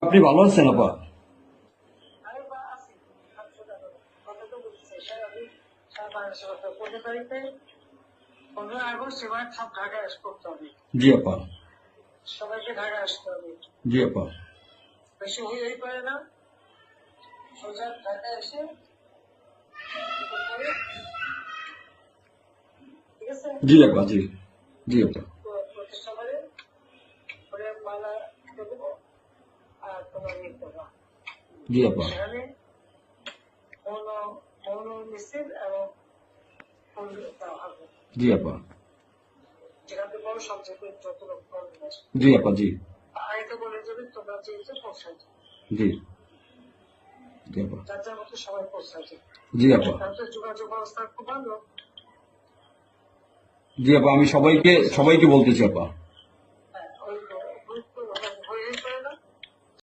আপনি ভালো আছেন আপা? আমি আছি। কথা তো বলছি স্যার, আমি সারা বাংলাদেশের কথা 15 তারিখে 15 আগস্ট এবার সব ঢাকায় করতে হবে। জি আপা। সবাইকে ঢাকায় আসতে হবে। জি আপা। বেশি হইলেই পারে না, সোজা ঢাকায় এসে করতে হবে। ঠিক আছে? জি আপা। জি জি আপা। প্রতিষ্ঠা করে মালা দেবো আর তোমার ইয়ে করবা। জি আপা। সেখানে মৌন মৌন মিছিল এবং ফুল দেওয়া হবে। জি আপা। যেখান থেকে বড় সবচেয়ে যত লোক করবে। জি আপা। জি আগে তো বলে যাবে তোমরা চেয়েছো পৌঁছায় জি জি আপা। যার যার মতো সবাই পৌঁছাচ্ছে। জি আপা। তাহলে যোগাযোগ ব্যবস্থা খুব ভালো। জি আপা, আমি সবাইকে বলতেছি আপা।